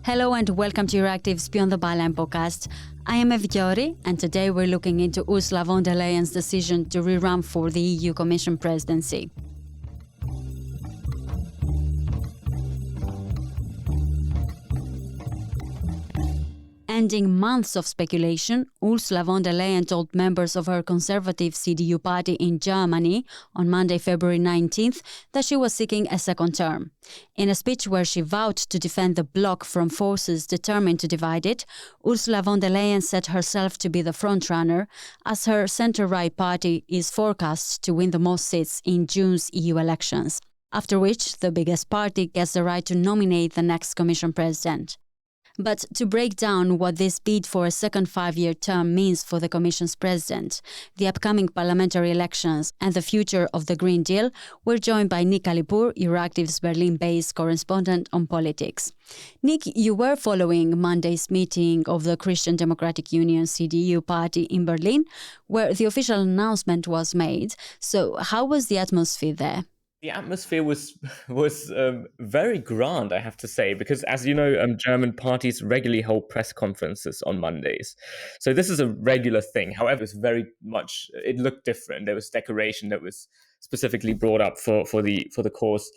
Hello and welcome to Euractiv's Beyond the Byline podcast. I am Evgiori, and today we're looking into Ursula von der Leyen's decision to rerun for the EU Commission presidency. Ending months of speculation, Ursula von der Leyen told members of her conservative CDU party in Germany on Monday, February 19th, that she was seeking a second term. In a speech where she vowed to defend the bloc from forces determined to divide it, Ursula von der Leyen set herself to be the frontrunner, as her centre-right party is forecast to win the most seats in June's EU elections, after which the biggest party gets the right to nominate the next Commission president. But to break down what this bid for a second five-year term means for the Commission's president, the upcoming parliamentary elections and the future of the Green Deal, we're joined by Nick Alipour, Euractiv's Berlin-based correspondent on politics. Nick, you were following Monday's meeting of the Christian Democratic Union CDU party in Berlin, where the official announcement was made. So how was the atmosphere there? The atmosphere was very grand, I have to say, because as you know, German parties regularly hold press conferences on Mondays. So this is a regular thing. However, it looked different. There was decoration that was specifically brought up for the cause.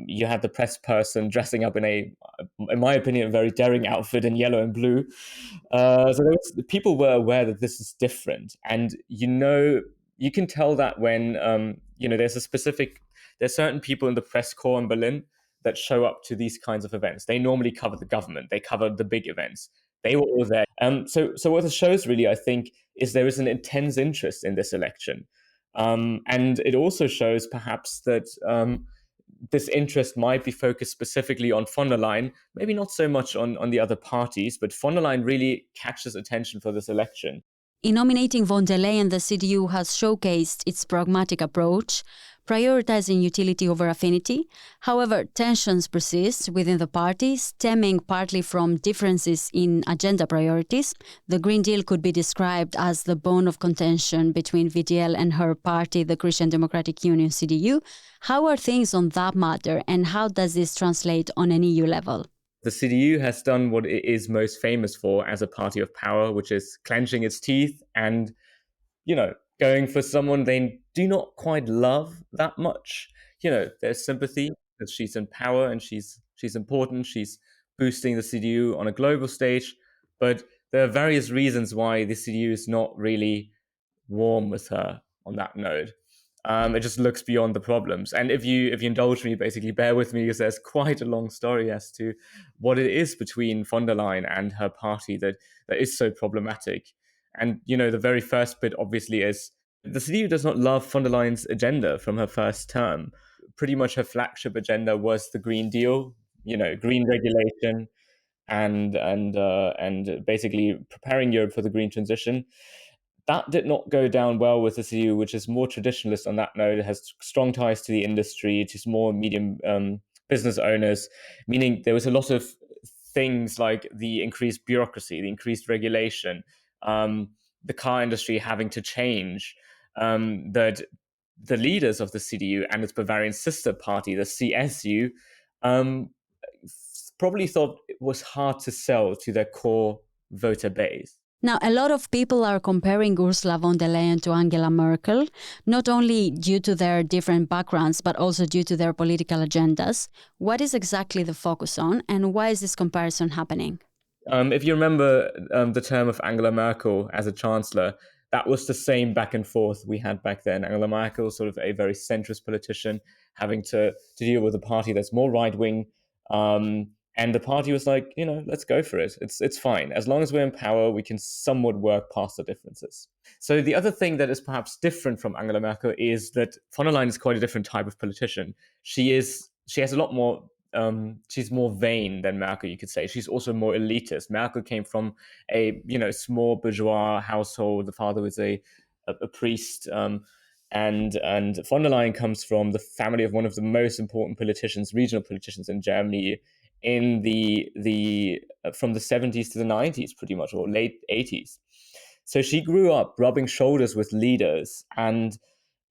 You had the press person dressing up in my opinion, a very daring outfit in yellow and blue. People were aware that this is different, and you can tell that when there's certain people in the press corps in Berlin that show up to these kinds of events. They normally cover the government. They cover the big events. They were all there. So what it shows really, I think, is there is an intense interest in this election. And it also shows perhaps that this interest might be focused specifically on von der Leyen, maybe not so much on the other parties, but von der Leyen really catches attention for this election. In nominating von der Leyen, the CDU has showcased its pragmatic approach, prioritizing utility over affinity. However, tensions persist within the party, stemming partly from differences in agenda priorities. The Green Deal could be described as the bone of contention between VDL and her party, the Christian Democratic Union CDU. How are things on that matter, and how does this translate on an EU level? The CDU has done what it is most famous for as a party of power, which is clenching its teeth and, going for someone they do not quite love that much. There's sympathy that she's in power and she's important. She's boosting the CDU on a global stage. But there are various reasons why the CDU is not really warm with her on that note. It just looks beyond the problems. And if you indulge me, basically bear with me, because there's quite a long story as to what it is between von der Leyen and her party that is so problematic. And, the very first bit obviously is the CDU does not love von der Leyen's agenda from her first term. Pretty much her flagship agenda was the Green Deal, green regulation and basically preparing Europe for the green transition. That did not go down well with the CDU, which is more traditionalist on that note. It has strong ties to the industry, to small, medium business owners, meaning there was a lot of things like the increased bureaucracy, the increased regulation, the car industry having to change, that the leaders of the CDU and its Bavarian sister party, the CSU, probably thought it was hard to sell to their core voter base. Now, a lot of people are comparing Ursula von der Leyen to Angela Merkel, not only due to their different backgrounds, but also due to their political agendas. What is exactly the focus on, and why is this comparison happening? If you remember the term of Angela Merkel as a chancellor, that was the same back and forth we had back then. Angela Merkel, sort of a very centrist politician, having to deal with a party that's more right-wing. And the party was like, let's go for it. It's fine. As long as we're in power, we can somewhat work past the differences. So the other thing that is perhaps different from Angela Merkel is that von der Leyen is quite a different type of politician. She has a lot more, she's more vain than Merkel, you could say. She's also more elitist. Merkel came from a, small bourgeois household. The father was a priest. And von der Leyen comes from the family of one of the most important regional politicians in Germany, in from the 70s to the 90s, pretty much, or late 80s. So she grew up rubbing shoulders with leaders and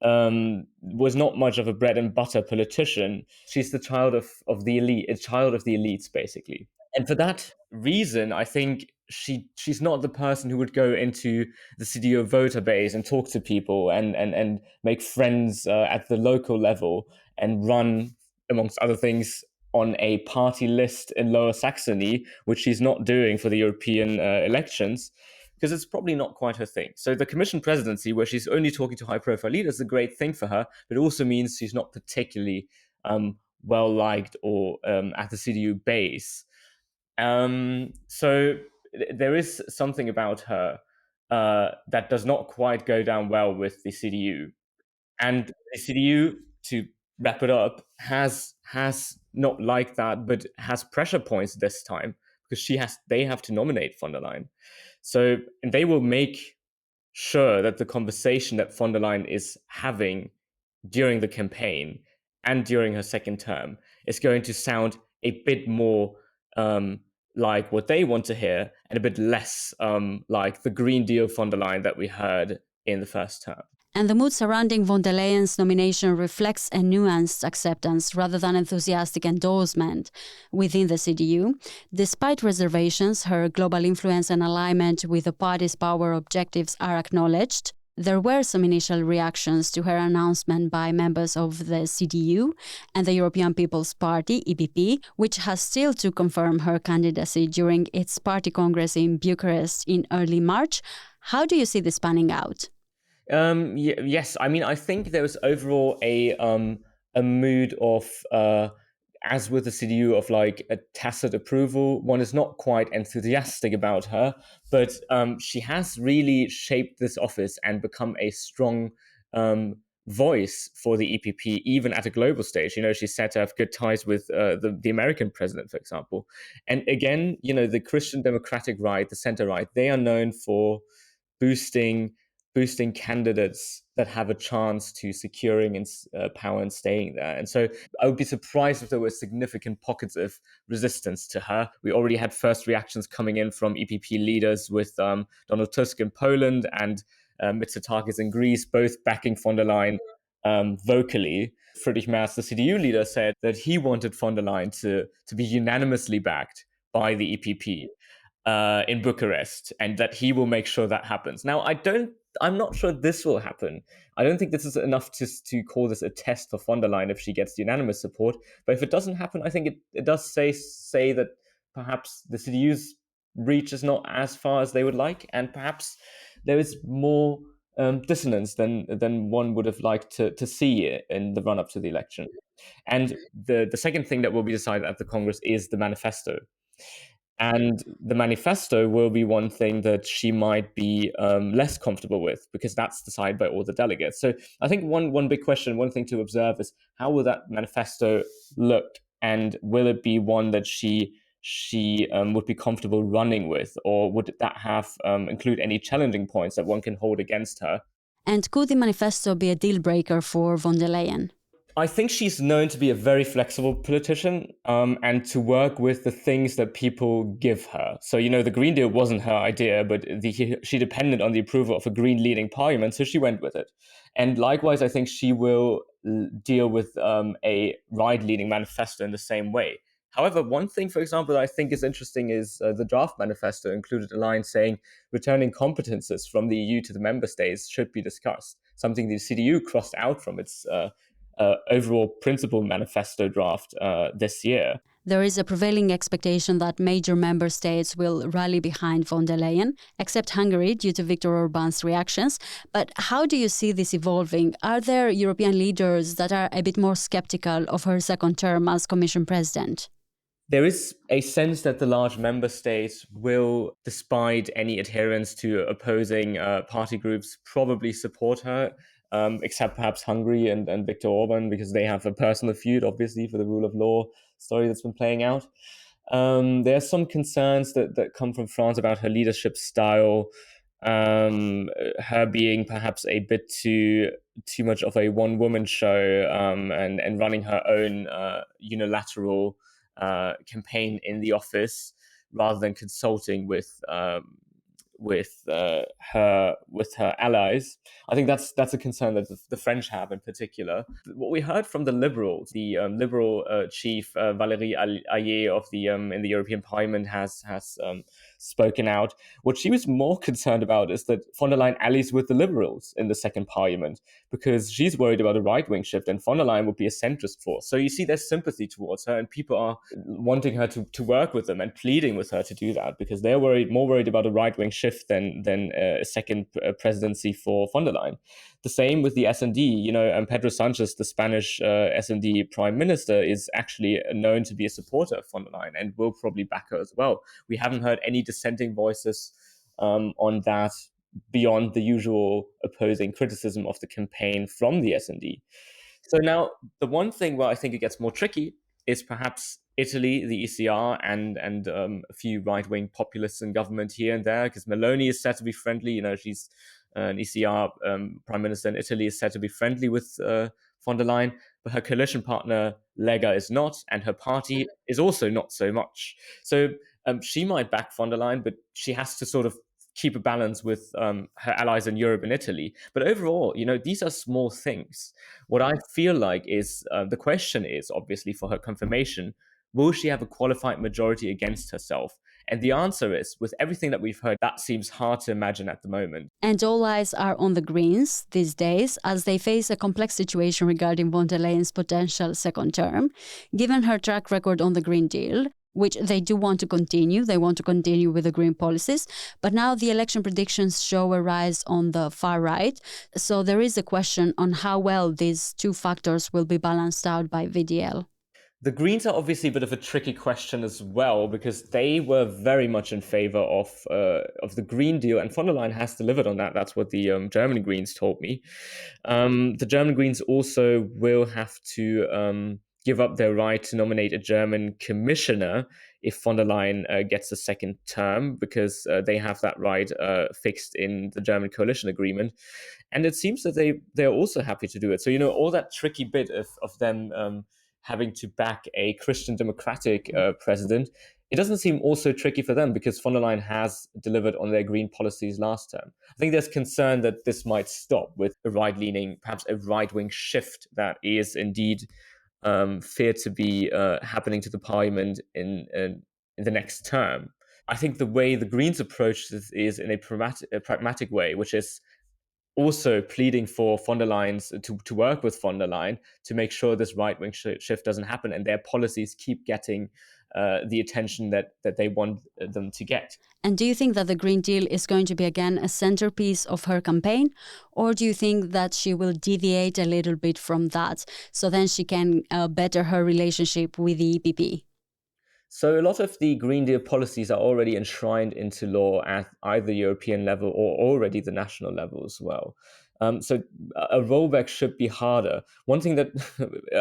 was not much of a bread and butter politician. She's the child of the elite, a child of the elites, basically. And for that reason, I think she's not the person who would go into the CDU voter base and talk to people and make friends at the local level and run, amongst other things, on a party list in Lower Saxony, which she's not doing for the European elections, because it's probably not quite her thing. So the Commission presidency, where she's only talking to high-profile leaders, is a great thing for her, but it also means she's not particularly well liked or at the CDU base. So there is something about her that does not quite go down well with the CDU. And the CDU, to wrap it up, has not like that, but has pressure points this time because they have to nominate von der Leyen. So, and they will make sure that the conversation that von der Leyen is having during the campaign and during her second term is going to sound a bit more like what they want to hear and a bit less like the Green Deal von der Leyen that we heard in the first term. And the mood surrounding von der Leyen's nomination reflects a nuanced acceptance rather than enthusiastic endorsement within the CDU. Despite reservations, her global influence and alignment with the party's power objectives are acknowledged. There were some initial reactions to her announcement by members of the CDU and the European People's Party, EPP, which has still to confirm her candidacy during its party congress in Bucharest in early March. How do you see this panning out? Yes, I mean, I think there was overall a mood of, as with the CDU, of like a tacit approval. One is not quite enthusiastic about her, but she has really shaped this office and become a strong voice for the EPP, even at a global stage. You know, she's said to have good ties with the American president, for example. And again, you know, the Christian Democratic right, the center right, they are known for boosting candidates that have a chance to securing power and staying there. And so I would be surprised if there were significant pockets of resistance to her. We already had first reactions coming in from EPP leaders with Donald Tusk in Poland and Mitsotakis in Greece, both backing von der Leyen vocally. Friedrich Merz, the CDU leader, said that he wanted von der Leyen to be unanimously backed by the EPP in Bucharest, and that he will make sure that happens. Now, I'm not sure this will happen. I don't think this is enough to call this a test for von der Leyen if she gets unanimous support. But if it doesn't happen, I think it does say that perhaps the CDU's reach is not as far as they would like, and perhaps there is more dissonance than one would have liked to see in the run-up to the election. And the second thing that will be decided at the Congress is the manifesto. And the manifesto will be one thing that she might be less comfortable with, because that's decided by all the delegates. So I think one big question, one thing to observe is how will that manifesto look, and will it be one that she would be comfortable running with, or would that have include any challenging points that one can hold against her? And could the manifesto be a deal breaker for von der Leyen? I think she's known to be a very flexible politician and to work with the things that people give her. So, you know, the Green Deal wasn't her idea, but she depended on the approval of a Green leading parliament, so she went with it. And likewise, I think she will deal with a right leading manifesto in the same way. However, one thing, for example, that I think is interesting is the draft manifesto included a line saying returning competences from the EU to the member states should be discussed, something the CDU crossed out from its overall principal manifesto draft this year. There is a prevailing expectation that major member states will rally behind von der Leyen, except Hungary due to Viktor Orban's reactions. But how do you see this evolving? Are there European leaders that are a bit more skeptical of her second term as Commission President? There is a sense that the large member states will, despite any adherence to opposing party groups, probably support her. Except perhaps Hungary and Viktor Orban, because they have a personal feud, obviously, for the rule of law story that's been playing out. There are some concerns that come from France about her leadership style, her being perhaps a bit too much of a one-woman show and running her own unilateral campaign in the office rather than consulting with her allies. I think that's a concern that the French have in particular. What we heard from the Liberals, the Liberal chief Valérie Ayé of the in the European Parliament has spoken out. What she was more concerned about is that von der Leyen allies with the Liberals in the second Parliament, because she's worried about a right-wing shift, and von der Leyen would be a centrist force. So you see there's sympathy towards her, and people are wanting her to work with them and pleading with her to do that, because they're more worried about a right-wing shift than a second presidency for von der Leyen. The same with the S&D. And Pedro Sanchez, the Spanish S&D prime minister, is actually known to be a supporter of von der Leyen and will probably back her as well. We haven't heard any dissenting voices on that beyond the usual opposing criticism of the campaign from the S&D. So now, the one thing where I think it gets more tricky is perhaps Italy, the ECR, and a few right-wing populists in government here and there, because Meloni is said to be friendly. She's an ECR prime minister in Italy, is said to be friendly with von der Leyen, but her coalition partner Lega is not, and her party is also not so much. So she might back von der Leyen, but she has to sort of keep a balance with her allies in Europe and Italy. But overall, these are small things. What I feel like is the question is, obviously, for her confirmation, will she have a qualified majority against herself? And the answer is, with everything that we've heard, that seems hard to imagine at the moment. And all eyes are on the Greens these days as they face a complex situation regarding von der Leyen's potential second term, given her track record on the Green Deal, which they do want to continue. They want to continue with the green policies. But now the election predictions show a rise on the far right. So there is a question on how well these two factors will be balanced out by VDL. The Greens are obviously a bit of a tricky question as well, because they were very much in favor of the Green Deal, and von der Leyen has delivered on that. That's what the German Greens told me. The German Greens also will have to give up their right to nominate a German commissioner if von der Leyen gets a second term, because they have that right fixed in the German coalition agreement. And it seems that they're also happy to do it. So, all that tricky bit of them having to back a Christian democratic president, it doesn't seem also tricky for them, because von der Leyen has delivered on their green policies last term. I think there's concern that this might stop with a right-leaning, perhaps a right-wing shift that is indeed feared to be happening to the parliament in the next term. I think the way the Greens approach this is in a pragmatic way, which is also pleading for von der Leyen's to work with von der Leyen to make sure this right-wing shift doesn't happen and their policies keep getting the attention that they want them to get. And do you think that the Green Deal is going to be again a centerpiece of her campaign? Or do you think that she will deviate a little bit from that so then she can better her relationship with the EPP? So a lot of the Green Deal policies are already enshrined into law at either European level or already the national level as well. So a rollback should be harder. One thing that,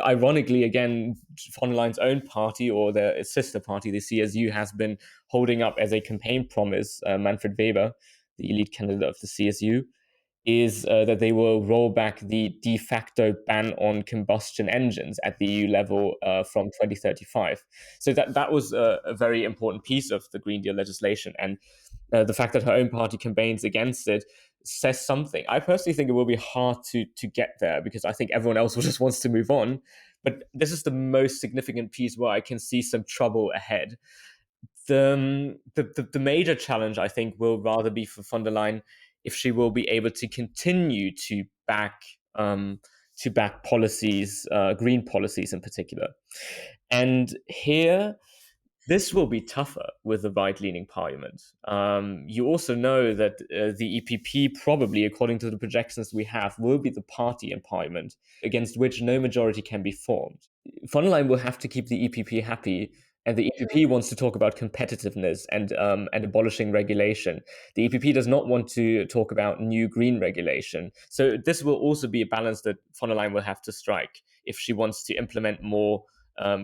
ironically, again, von der Leyen's own party or their sister party, the CSU, has been holding up as a campaign promise, Manfred Weber, the elite candidate of the CSU, is that they will roll back the de facto ban on combustion engines at the EU level from 2035. So that was a very important piece of the Green Deal legislation. And the fact that her own party campaigns against it says something. I personally think it will be hard to get there, because I think everyone else just wants to move on. But this is the most significant piece where I can see some trouble ahead. The major challenge, I think, will rather be for von der Leyen if she will be able to continue to back policies, green policies in particular. And here, this will be tougher with the right-leaning parliament. You also know that the EPP probably, according to the projections we have, will be the party in parliament against which no majority can be formed. Von der Leyen will have to keep the EPP happy, and the EPP wants to talk about competitiveness and abolishing regulation. The EPP does not want to talk about new green regulation. So this will also be a balance that von der Leyen will have to strike if she wants to implement more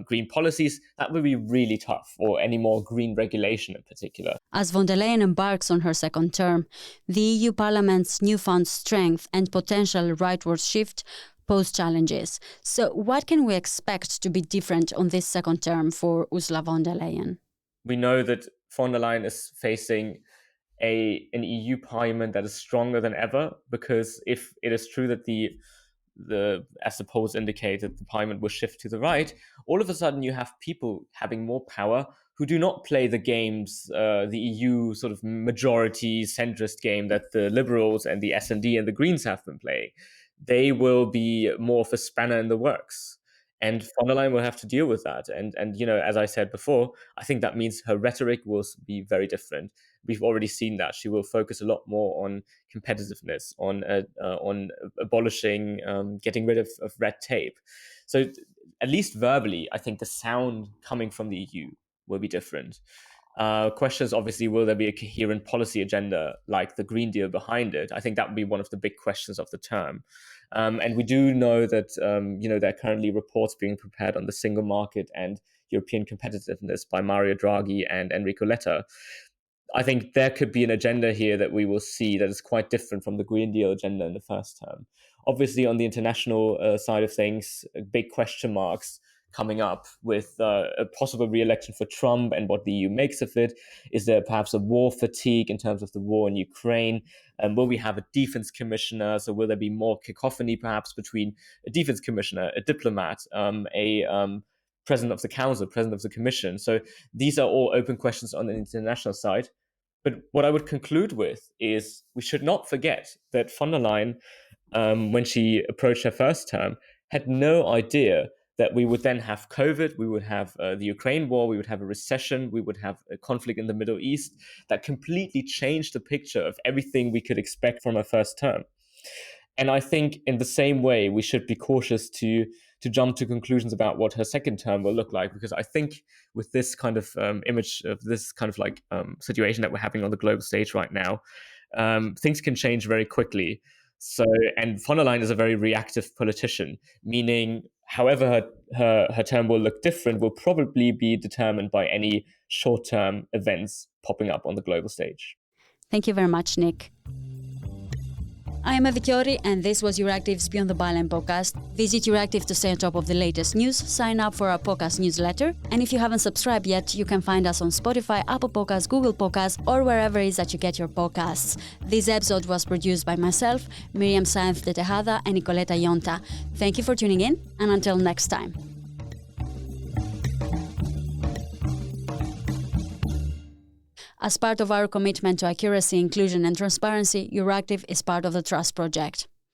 green policies. That would be really tough, or any more green regulation in particular. As von der Leyen embarks on her second term, the EU Parliament's newfound strength and potential rightward shift pose challenges. So what can we expect to be different on this second term for Ursula von der Leyen? We know that von der Leyen is facing an EU Parliament that is stronger than ever, because if it is true that the as the polls indicated, the Parliament will shift to the right, all of a sudden you have people having more power who do not play the games, the EU sort of majority centrist game that the Liberals and the S&D and the Greens have been playing. They will be more of a spanner in the works. And von der Leyen will have to deal with that. And as I said before, I think that means her rhetoric will be very different. We've already seen that. She will focus a lot more on competitiveness, on abolishing, getting rid of red tape. So at least verbally, I think the sound coming from the EU will be different. Questions, obviously, will there be a coherent policy agenda like the Green Deal behind it? I think that would be one of the big questions of the term. And we do know that, there are currently reports being prepared on the single market and European competitiveness by Mario Draghi and Enrico Letta. I think there could be an agenda here that we will see that is quite different from the Green Deal agenda in the first term. Obviously, on the international side of things, big question marks coming up with a possible re-election for Trump and what the EU makes of it. Is there perhaps a war fatigue in terms of the war in Ukraine? Will we have a defense commissioner? So will there be more cacophony perhaps between a defense commissioner, a diplomat, a president of the council, president of the commission? So these are all open questions on the international side. But what I would conclude with is we should not forget that von der Leyen, when she approached her first term, had no idea that we would then have COVID, we would have the Ukraine war, we would have a recession, we would have a conflict in the Middle East that completely changed the picture of everything we could expect from her first term. And I think in the same way, we should be cautious to jump to conclusions about what her second term will look like, because I think with this kind of image of this kind of like situation that we're having on the global stage right now, things can change very quickly. So, and von der Leyen is a very reactive politician, meaning however her term will look different will probably be determined by any short-term events popping up on the global stage. Thank you very much, Nick. I am Evi Chiori, and this was Euractiv's Beyond the Byline podcast. Visit Euractiv to stay on top of the latest news, sign up for our podcast newsletter, and if you haven't subscribed yet, you can find us on Spotify, Apple Podcasts, Google Podcasts, or wherever it is that you get your podcasts. This episode was produced by myself, Miriam Saenz de Tejada, and Nicoleta Yonta. Thank you for tuning in, and until next time. As part of our commitment to accuracy, inclusion, and transparency, Euractiv is part of the Trust Project.